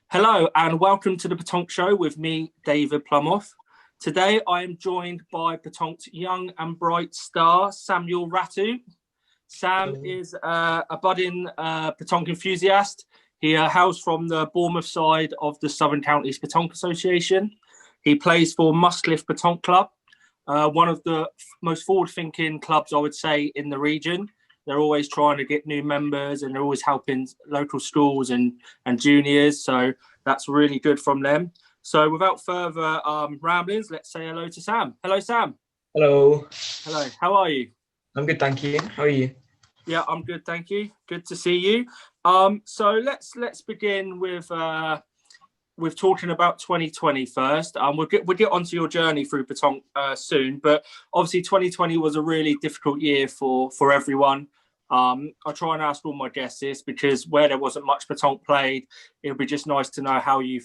Hello and welcome to the Pétanque Show with me, David Plumoff. Today I am joined by Pétanque's young and bright star, Sam Rattue. Sam is a budding pétanque enthusiast. He hails from the Bournemouth side of the Southern Counties Pétanque Association. He plays for Muscliffe Pétanque Club, one of the most forward-thinking clubs, I would say, in the region. They're always trying to get new members and they're always helping local schools and juniors. So that's really good from them. So without further ramblings, let's say hello to Sam. Hello, Sam. Hello. Hello. How are you? I'm good, thank you. How are you? Yeah, I'm good, thank you. Good to see you. So let's begin with talking about 2020 first. We'll get onto your journey through Pétanque soon, but obviously 2020 was a really difficult year for everyone. I try and ask all my guests this because where there wasn't much Pétanque played, it would be just nice to know how you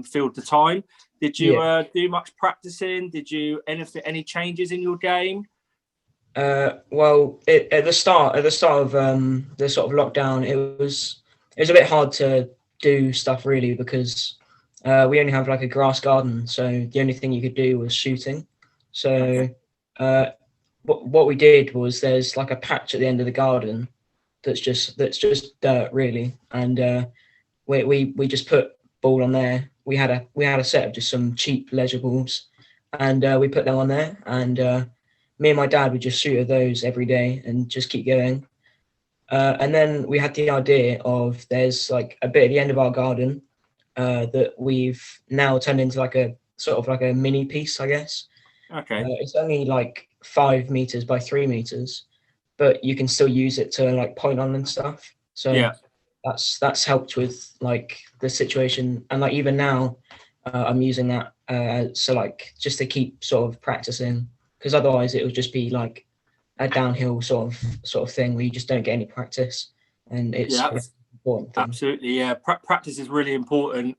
filled the time. Did you do much practicing? Did you any changes in your game? Well, at the start of the sort of lockdown, it was a bit hard to do stuff really because we only have like a grass garden, so the only thing you could do was shooting. So what we did was there's like a patch at the end of the garden that's just dirt really, and we just put ball on there. We had a set of just some cheap leisure balls, and we put them on there, and me and my dad would just shoot at those every day and just keep going. And then we had the idea of there's like a bit at the end of our garden that we've now turned into like a sort of like a mini piece, I guess. Okay. It's only like 5 meters by 3 meters, but you can still use it to like point on and stuff. So yeah, that's helped with like the situation, and like even now, I'm using that so like just to keep sort of practicing, because otherwise it would just be like a downhill sort of thing where you just don't get any practice, and it's yeah. an important thing. Absolutely, yeah. Practice is really important,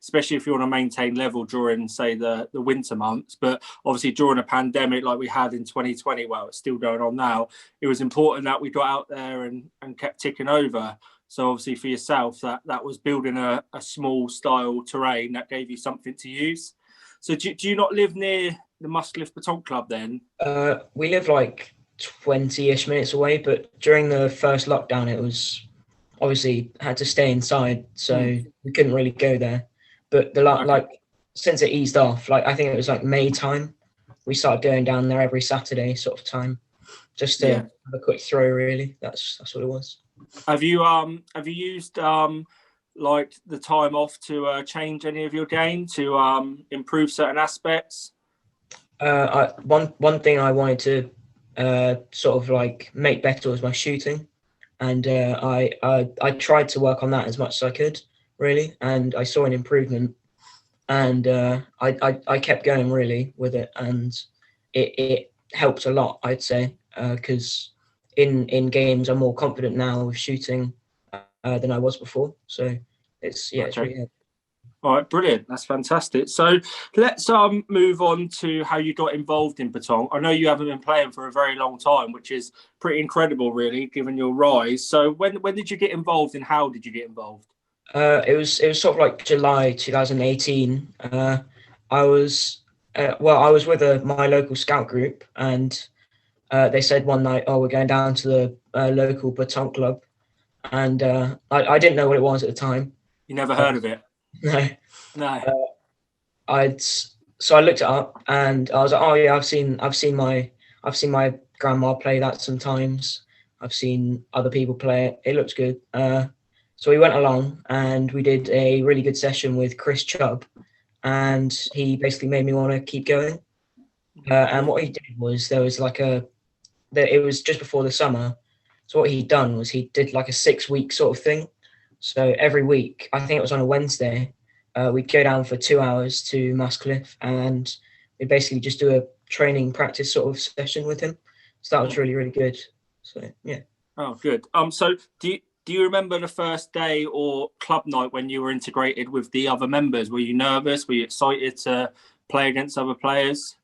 especially if you want to maintain level during, say, the winter months. But obviously, during a pandemic like we had in 2020, well, it's still going on now. It was important that we got out there and kept ticking over. So obviously, for yourself, that was building a small style terrain that gave you something to use. So do you not live near the Muscliffe Pétanque Club then? We live like 20-ish minutes away, but during the first lockdown, it was obviously had to stay inside, so we couldn't really go there. But like since it eased off, like I think it was like May time, we started going down there every Saturday sort of time, just to have a quick throw. Really, that's what it was. Have you used like the time off to change any of your game to improve certain aspects? One thing I wanted to sort of like make better was my shooting. And I tried to work on that as much as I could, really, and I saw an improvement, and I kept going really with it, and it helped a lot, I'd say, because in games I'm more confident now with shooting than I was before. So it's really helped. All right, brilliant. That's fantastic. So let's move on to how you got involved in Pétanque. I know you haven't been playing for a very long time, which is pretty incredible, really, given your rise. So when did you get involved and how did you get involved? It was sort of like July 2018. I was I was with my local scout group, and they said one night, "Oh, we're going down to the local Pétanque club," and I didn't know what it was at the time. You never heard of it? No. No. So I looked it up and I was like, oh yeah, I've seen my grandma play that sometimes. I've seen other people play it. It looks good. So we went along and we did a really good session with Chris Chubb, and he basically made me want to keep going. And what he did was it was just before the summer. So what he'd done was he did like a 6-week sort of thing. So every week, I think it was on a Wednesday, we'd go down for 2 hours to Muscliffe, and we'd basically just do a training practice sort of session with him. So that was really, really good. So yeah. Oh, good. So do you remember the first day or club night when you were integrated with the other members? Were you nervous? Were you excited to play against other players?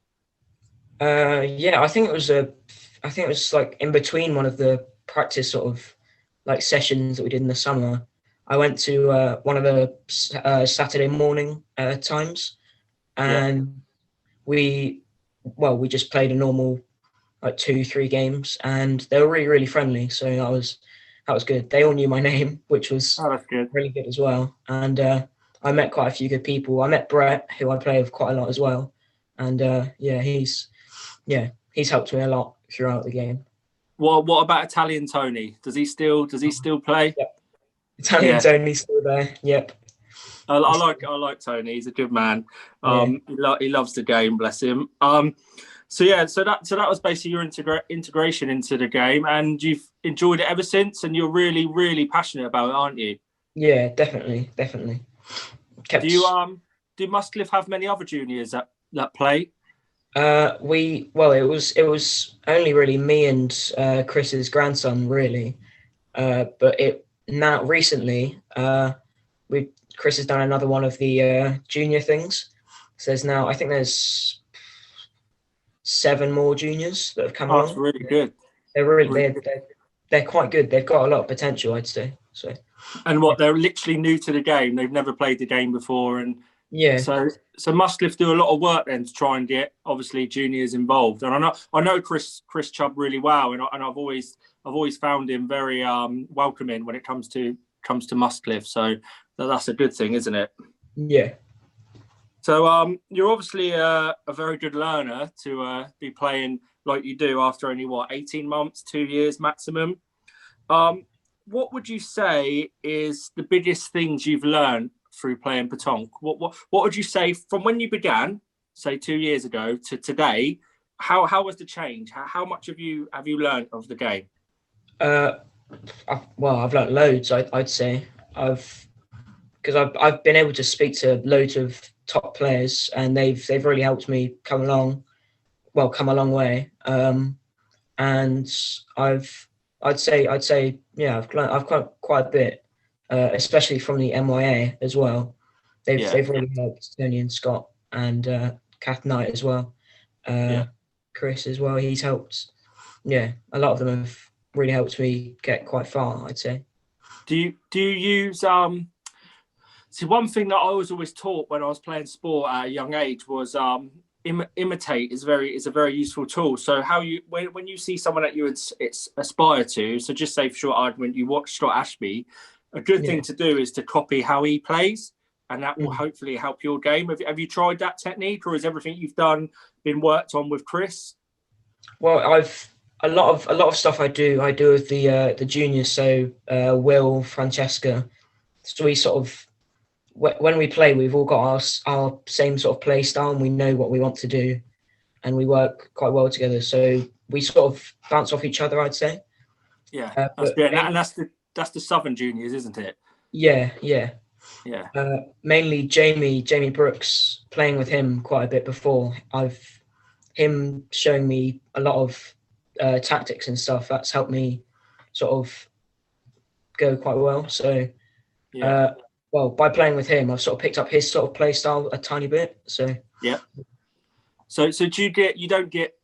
Yeah, I think it was like in between one of the practice sort of like sessions that we did in the summer. I went to one of the Saturday morning times, and we just played a normal like 2-3 games, and they were really, really friendly. So that was good. They all knew my name, which was Oh, that's good. really good as well. And I met quite a few good people. I met Brett, who I play with quite a lot as well. And he's helped me a lot throughout the game. What about Italian Tony? Does he still play? Yep. Italian Tony's still there. Yep. I like Tony. He's a good man. He loves the game, bless him. So that was basically your integration into the game, and you've enjoyed it ever since. And you're really, really passionate about it, aren't you? Yeah, definitely. Do Mustcliff have many other juniors that play? It was only really me and Chris's grandson, really. But now recently, Chris has done another one of the junior things. So I think there's 7 more juniors that have come along. That's really good. They're quite good. They've got a lot of potential, I'd say. So. And they're literally new to the game. They've never played the game before, and So Mustcliff do a lot of work then to try and get obviously juniors involved. And I know Chris Chubb really well, and I've always found him very welcoming when it comes to Mustcliff. So that's a good thing, isn't it? Yeah. So you're obviously a very good learner to be playing like you do after only 18 months, 2 years maximum. What would you say is the biggest things you've learned through playing pétanque? What would you say from when you began, say 2 years ago, to today? How was the change? How much have you learned of the game? I've learned loads. I'd say because I've been able to speak to loads of top players, and they've really helped me come a long way. And I'd say I've learned quite a bit. Especially from the MYA as well. They've really helped Tony and Scott, and Kath Knight as well. Chris as well, he's helped. Yeah, a lot of them have really helped me get quite far, I'd say. Do you use see, one thing that I was always taught when I was playing sport at a young age was imitate is a very useful tool. So how when you see someone that you aspire to, so just say for short argument you watch Scott Ashby, a good thing to do is to copy how he plays, and that will hopefully help your game. Have you tried that technique, or is everything you've done been worked on with Chris? Well, a lot of stuff I do with the juniors. So Will, Francesca. So we sort of, when we play, we've all got our same sort of play style, and we know what we want to do, and we work quite well together. So we sort of bounce off each other, I'd say. Yeah, that's good, and that's the Southern juniors, isn't it? Yeah. Mainly Jamie Brooks, playing with him quite a bit before. Him showing me a lot of tactics and stuff. That's helped me sort of go quite well. So, by playing with him, I've sort of picked up his sort of play style a tiny bit. So yeah. So you don't get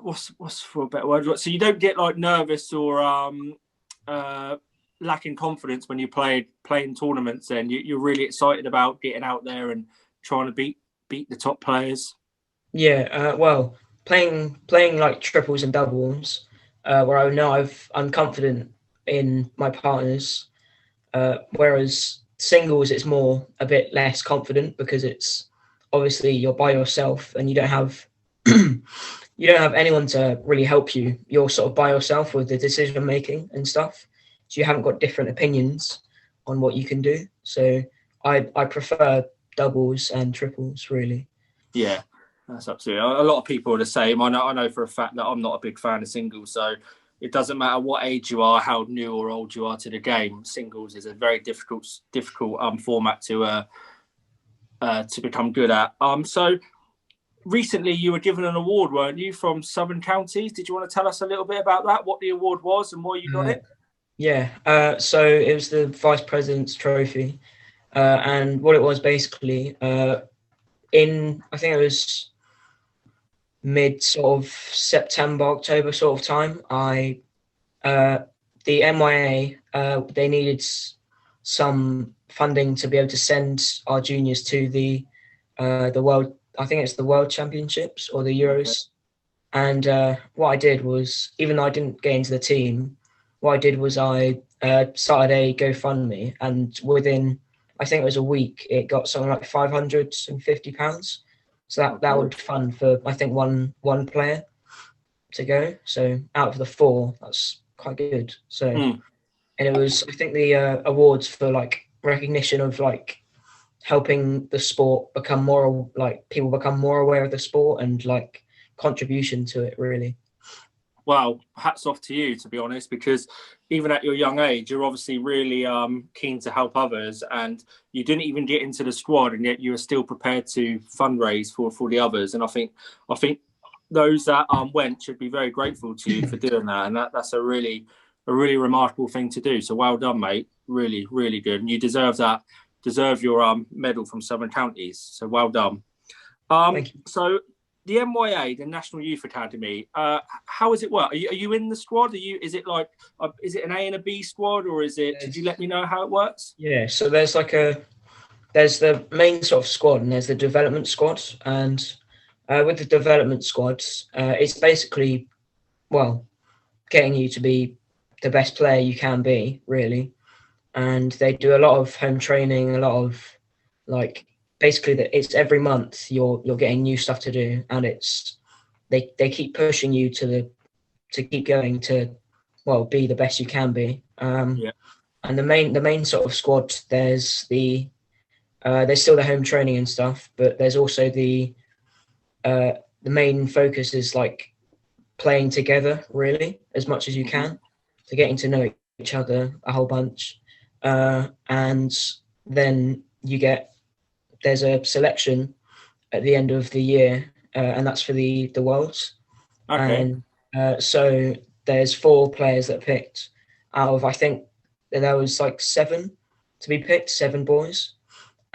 what's for a better word? So you don't get like nervous or lacking confidence when you playing tournaments. Then you're really excited about getting out there and trying to beat the top players. Yeah, playing like triples and doubles, where I know I'm confident in my partners, whereas singles it's a bit less confident, because it's obviously you're by yourself and you don't have anyone to really help you. You're sort of by yourself with the decision making and stuff. So you haven't got different opinions on what you can do. So I prefer doubles and triples, really. Yeah. That's absolutely. A lot of people are the same. I know for a fact that I'm not a big fan of singles. So it doesn't matter what age you are, how new or old you are to the game. Singles is a very difficult format to become good at. So recently you were given an award, weren't you, from Southern Counties? Did you want to tell us a little bit about that? What the award was and why you got it? Yeah. So it was the Vice President's Trophy, and what it was basically, I think it was mid sort of September, October sort of time, I the MYA, they needed some funding to be able to send our juniors to the world. I think it's the World Championships or the Euros. And what I did was, even though I didn't get into the team, what I did was I started a GoFundMe, and within, I think it was a week, it got something like £550. So that would fund for, I think, one player to go. So out of the 4, that's quite good. So, and it was, I think, the awards for like recognition of like helping the sport become more, like people become more aware of the sport and like contribution to it, really. Well, hats off to you, to be honest, because even at your young age, you're obviously really keen to help others, and you didn't even get into the squad, and yet you were still prepared to fundraise for the others. And I think those that went should be very grateful to you for doing that, and that's a really remarkable thing to do. So well done, mate. Really, really good, and you deserve your medal from Southern Counties. So well done. Thank you. So the MYA, the National Youth Academy, how does it work? Are you in the squad? Is it an A and a B squad, or is it? Could you let me know how it works? Yeah, so there's the main sort of squad, and there's the development squad, and with the development squads, it's basically, well, getting you to be the best player you can be, really. And they do a lot of home training, a lot of like, basically that it's every month you're getting new stuff to do, and it's they keep pushing you to keep going to, well, be the best you can be. And the main sort of squad, there's still the home training and stuff, but there's also the main focus is like playing together, really, as much as you can, to getting to know each other a whole bunch. And then there's a selection at the end of the year, and that's for the Worlds. Okay. And so there's 4 players that are picked out of, I think there was like 7 to be picked, 7 boys,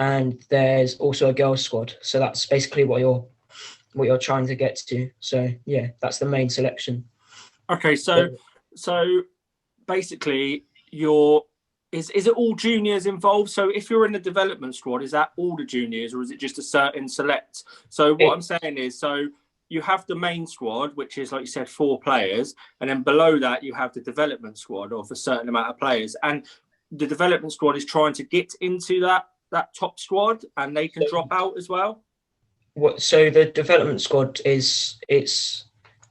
and there's also a girls squad. So that's basically what you're trying to get to. So yeah, that's the main selection. Okay, so basically Is it all juniors involved? So if you're in the development squad, is that all the juniors, or is it just a certain select? So what I'm saying is, so you have the main squad, which is, like you said, 4 players, and then below that you have the development squad of a certain amount of players, and the development squad is trying to get into that top squad, and they can drop out as well. So the development squad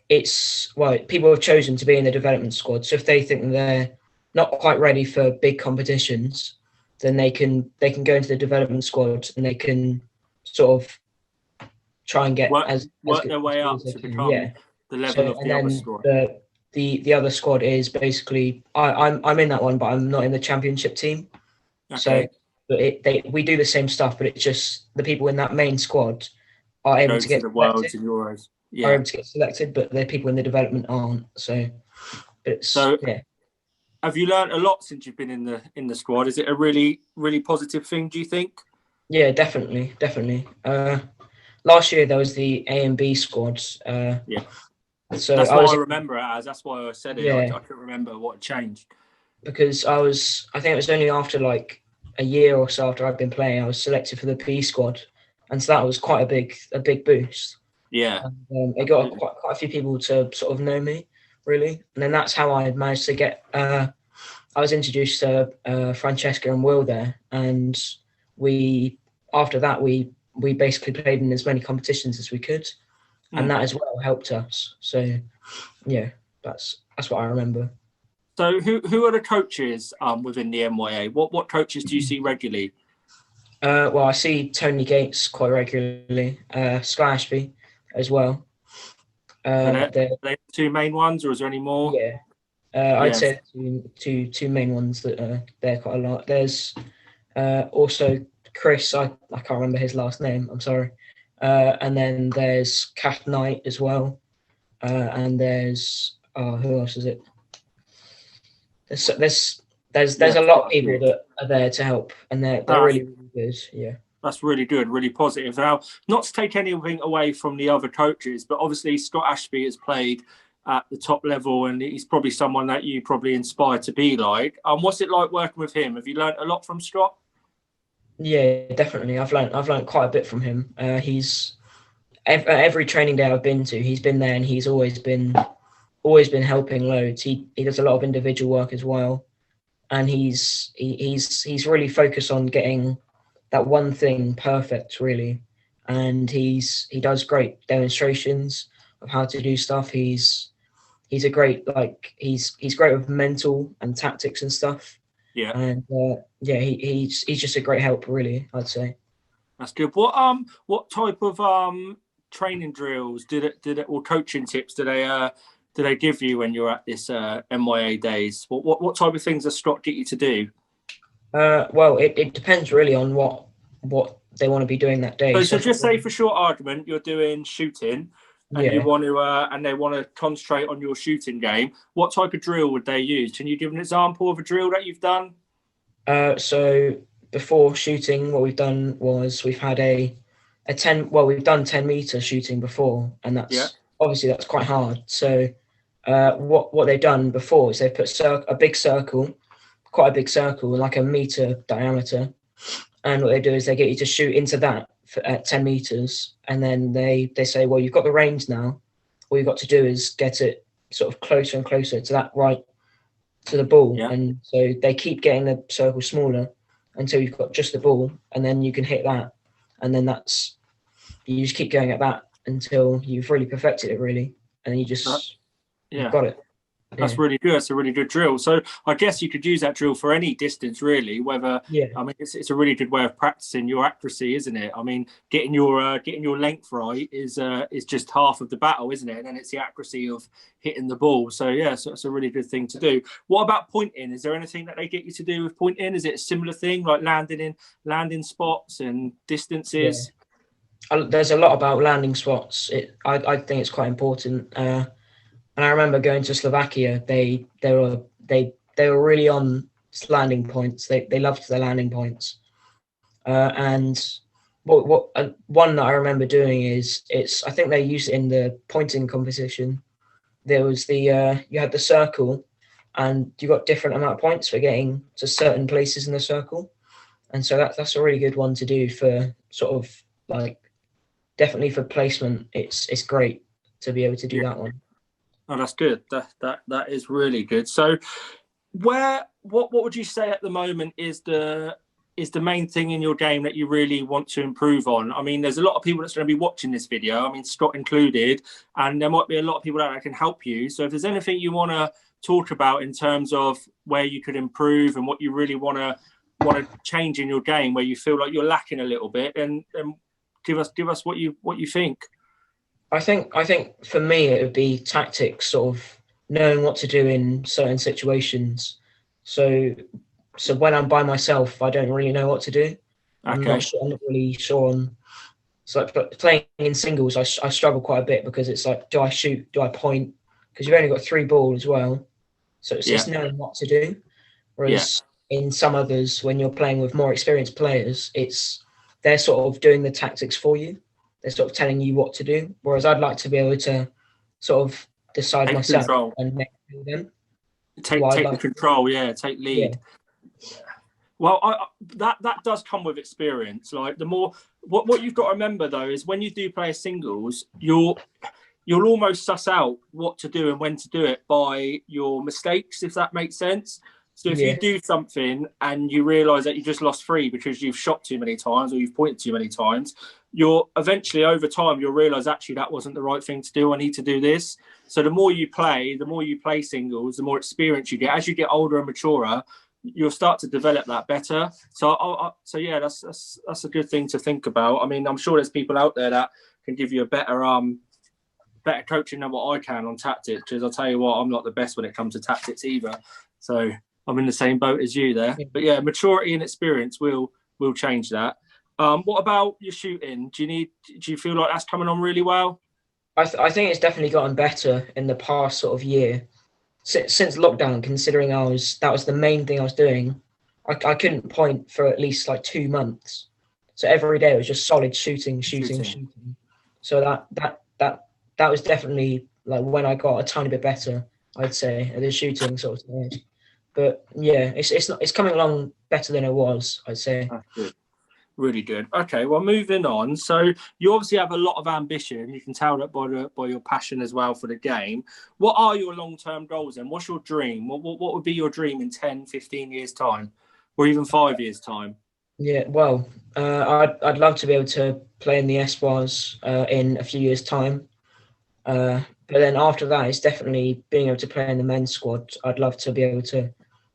it's well, people have chosen to be in the development squad. So if they think they're not quite ready for big competitions, then they can go into the development squad, and they can sort of try and get work their way up to become the level of the other squad. The other squad is basically I'm in that one, but I'm not in the championship team. Okay. So but we do the same stuff, but it's just the people in that main squad are able to get the Worlds and Euros. Are able to get selected, but the people in the development aren't. So yeah. Have you learned a lot since you've been in the squad? Is it a really, really positive thing, do you think? Yeah, definitely. Last year there was the A and B squads. So that's why I remember it as. That's why I said it. Yeah. I couldn't remember what changed. Because I think it was only after like a year or so after I'd been playing, I was selected for the B squad, and so that was quite a big boost. Yeah. And it got quite a few people to sort of know me, really, and then that's how I managed to get. I was introduced to Francesca and Will there, and after that we basically played in as many competitions as we could, and that as well helped us. So yeah, that's what I remember. So who are the coaches within the MYA? What coaches do you see regularly? Well, I see Tony Gates quite regularly, Sky Ashby as well. Are they the 2 main ones, or is there any more? Yeah. I'd say two main ones that are there quite a lot. There's also Chris, I can't remember his last name, I'm sorry. And then there's Kath Knight as well. And there's who else is it? There's a lot of people that are there to help, and they're really, really good. Yeah. That's really good, really positive. Now, not to take anything away from the other coaches, but obviously Scott Ashby has played at the top level, and he's probably someone that you probably inspire to be like. What's it like working with him? Have you learned a lot from Scott? Yeah, definitely. I've learned quite a bit from him. He's every training day I've been to, he's been there, and he's always been helping loads. He does a lot of individual work as well, and he's really focused on getting that one thing perfect, really. And he does great demonstrations of how to do stuff. He's a great, he's great with mental and tactics and stuff. Yeah. And yeah, he's just a great help, really, I'd say. That's good. What type of training drills or coaching tips do they give you when you're at this MYA days? What type of things does Scott get you to do? Well, it depends really on what they want to be doing that day. So just say, for short argument, you're doing shooting, and you want to and they want to concentrate on your shooting game. What type of drill would they use? Can you give an example of a drill that you've done? So before shooting, what we've done was we've had we've done 10-meter shooting before, and obviously that's quite hard. So what they've done before is they've put a big circle, quite a big circle, like a meter diameter, and what they do is they get you to shoot into that at 10 meters, and then they say, well, you've got the range now. All you've got to do is get it sort of closer and closer to the ball, and so they keep getting the circle smaller until you've got just the ball, and then you can hit that, and then you just keep going at that until you've really perfected it, really, and you've got it. That's really good. That's a really good drill. So I guess you could use that drill for any distance, really. I mean, it's a really good way of practicing your accuracy, isn't it? I mean, getting your length right is just half of the battle, isn't it? And then it's the accuracy of hitting the ball. So yeah, so it's a really good thing to do. What about pointing? Is there anything that they get you to do with pointing? Is it a similar thing, like landing spots and distances? Yeah. There's a lot about landing spots. I think it's quite important. And I remember going to Slovakia. They were really on landing points. They loved the landing points. And one that I remember doing is I think they used it in the pointing competition. There was you had the circle, and you got different amount of points for getting to certain places in the circle. And so that's a really good one to do for sort of like, definitely for placement. It's great to be able to do that one. Oh, that's good. That is really good. So, what would you say at the moment is the main thing in your game that you really want to improve on? I mean, there's a lot of people that's going to be watching this video. I mean, Scott included, and there might be a lot of people out there that can help you. So, if there's anything you want to talk about in terms of where you could improve and what you really want to change in your game, where you feel like you're lacking a little bit, and give us what you think. I think for me it would be tactics, sort of knowing what to do in certain situations. So when I'm by myself, I don't really know what to do. Okay. I'm not really sure on. So, but playing in singles, I struggle quite a bit, because it's like, do I shoot? Do I point? Because you've only got 3 balls as well, so it's just knowing what to do. Whereas in some others, when you're playing with more experienced players, they're sort of doing the tactics for you. They're sort of telling you what to do, whereas I'd like to be able to sort of decide myself and make them. Take the control, take lead. Yeah. Well, that does come with experience. Like, the more what you've got to remember though is, when you do play a singles, you'll almost suss out what to do and when to do it by your mistakes, if that makes sense. So if you do something and you realise that you just lost 3 because you've shot too many times or you've pointed too many times, you're eventually, over time, you'll realise, actually, that wasn't the right thing to do. I need to do this. So the more you play singles, the more experience you get. As you get older and maturer, you'll start to develop that better. So that's a good thing to think about. I mean, I'm sure there's people out there that can give you a better coaching than what I can on tactics, because I'll tell you what, I'm not the best when it comes to tactics either. So I'm in the same boat as you there. But yeah, maturity and experience will change that. What about your shooting? Do you feel like that's coming on really well? I think it's definitely gotten better in the past sort of year. Since lockdown, considering that was the main thing I was doing, I couldn't point for at least like 2 months. So every day it was just solid shooting. So that was definitely like when I got a tiny bit better, I'd say, at the shooting sort of thing. But yeah, it's coming along better than it was, I'd say. That's good. Really good. Okay, well, moving on. So you obviously have a lot of ambition. You can tell that by your passion as well for the game. What are your long-term goals then? What's your dream? What would be your dream in 10, 15 years' time? Or even 5 years' time? Yeah, well, I'd love to be able to play in the Espoirs in a few years' time. But then after that, it's definitely being able to play in the men's squad. I'd love to be able to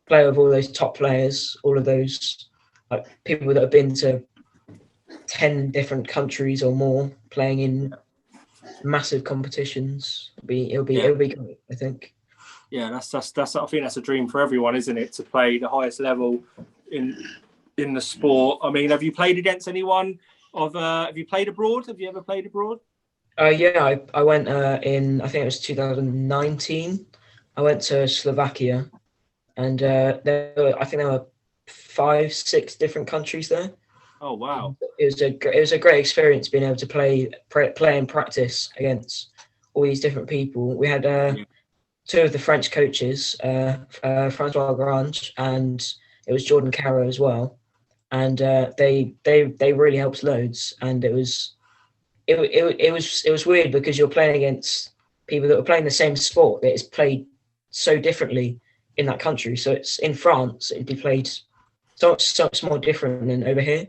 play with all those top players, all of those like people that have been to 10 different countries or more, playing in massive competitions. It'll be great, I think. Yeah, that's I think that's a dream for everyone, isn't it? To play the highest level in the sport. I mean, have you played against anyone have you played abroad? Have you ever played abroad? Yeah, I went in, I think it was 2019. I went to Slovakia, and I think there were 5, 6 different countries there. Oh wow! It was a great experience being able to play and practice against all these different people. We had two of the French coaches, Francois Grange, and it was Jordan Caro as well, and they really helped loads, and it was weird because you're playing against people that were playing the same sport that is played so differently in that country. So it's in France, it'd be played so much more different than over here.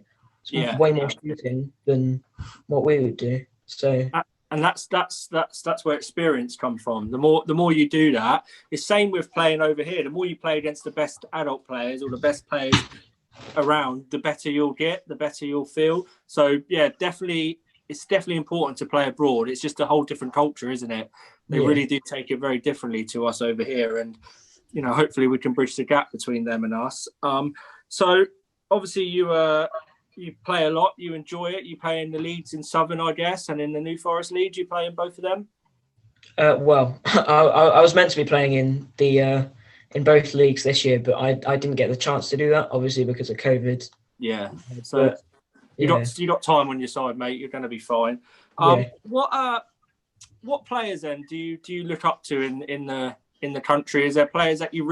It's way more shooting than what we would do. So and that's where experience comes from. The more you do that, it's same with playing over here. The more you play against the best adult players or the best players around, the better you'll get, the better you'll feel. So yeah, definitely. It's definitely important to play abroad. It's just a whole different culture, isn't it? They really do take it very differently to us over here. And, you know, hopefully we can bridge the gap between them and us. So obviously you play a lot. You enjoy it. You play in the leagues in Southern, I guess, and in the New Forest League. You play in both of them? Well, I was meant to be playing in the in both leagues this year, but I didn't get the chance to do that, obviously, because of COVID. Yeah. So... You got time on your side, mate. You're going to be fine. What players then do you look up to in the country? Is there players that you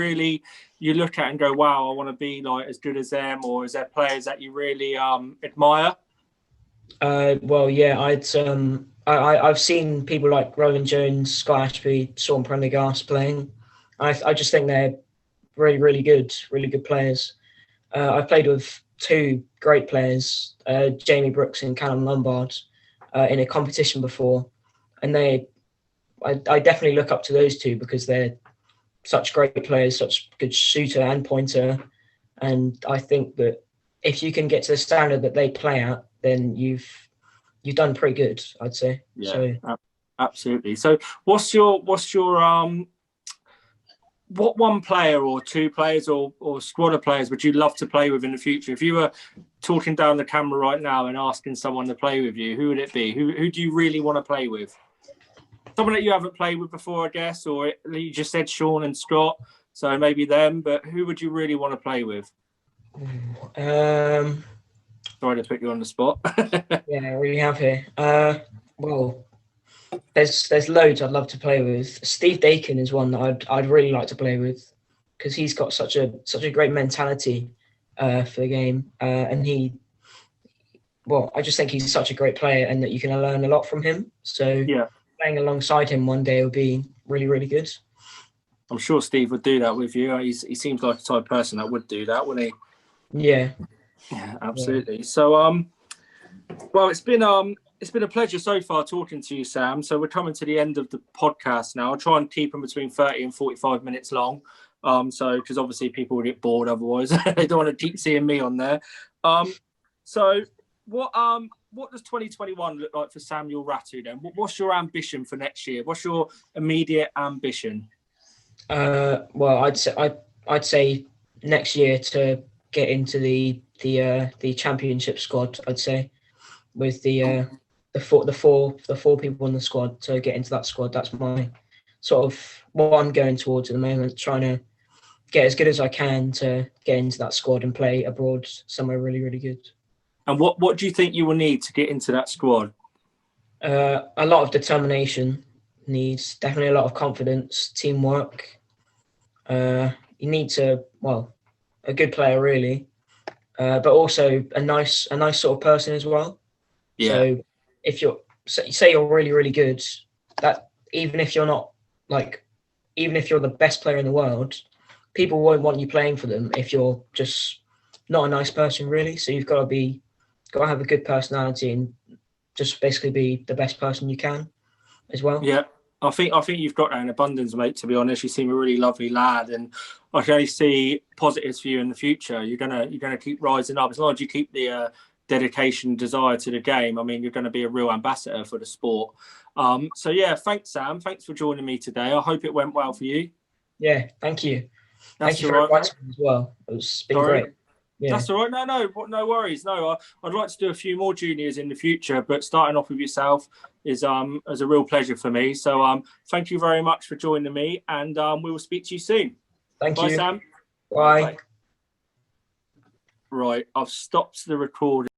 look at and go, wow, I want to be like as good as them, or is there players that you really admire? Well, yeah, I've seen people like Roland Jones, Scott Ashby, Sean Prendergast playing. I just think they're really good players. I've played with 2 great players, Jamie Brooks and Callum Lombard, in a competition before, and I definitely look up to those 2 because they're such great players, such good shooter and pointer, and I think that if you can get to the standard that they play at, then you've done pretty good, I'd say. Yeah, so, absolutely. So, what's your what one player or 2 players or squad of players would you love to play with in the future? If you were talking down the camera right now and asking someone to play with you, who would it be? Who do you really want to play with? Someone that you haven't played with before, I guess, or you just said Sean and Scott, so maybe them, but who would you really want to play with? Sorry to put you on the spot. Yeah, we have here. Well, there's loads I'd love to play with. Steve Dakin is one that I'd really like to play with because he's got such a great mentality for the game, and I just think he's such a great player and that you can learn a lot from him. So playing alongside him one day would be really good. I'm sure Steve would do that with you. He seems like a type of person that would do that, wouldn't he? Yeah, absolutely. Yeah. So well, it's been a pleasure so far talking to you, Sam. So we're coming to the end of the podcast now. I'll try and keep them between 30 and 45 minutes long. Because obviously people will get bored otherwise. They don't want to keep seeing me on there. So what does 2021 look like for Samuel Rattue then? What's your ambition for next year? What's your immediate ambition? Well, I'd say next year to get into the championship squad. I'd say with the four people in the squad to get into that squad. That's my sort of what I'm going towards at the moment. Trying to get as good as I can to get into that squad and play abroad somewhere really good. And what do you think you will need to get into that squad? A lot of determination. needs definitely a lot of confidence, teamwork. You need to, well, a good player really, but also a nice sort of person as well. Yeah. So if you're, say you're really, really good, that even if you're not like, even if you're the best player in the world, people won't want you playing for them if you're just not a nice person really. So you've got to have a good personality and just basically be the best person you can as well. Yeah. I think you've got that in abundance, mate. To be honest, you seem a really lovely lad, and I can only see positives for you in the future. You're gonna keep rising up as long as you keep the dedication, desire to the game. I mean, you're going to be a real ambassador for the sport. So yeah, thanks, Sam. Thanks for joining me today. I hope it went well for you. Yeah, thank you. That's thank you all for right, inviting me as well. It's been Sorry? great. Yeah. That's all right. No worries. No, I'd like to do a few more juniors in the future, but starting off with yourself is a real pleasure for me. So thank you very much for joining me, and we will speak to you soon. Thank Bye, you. Sam. Bye. Bye. Right, I've stopped the recording.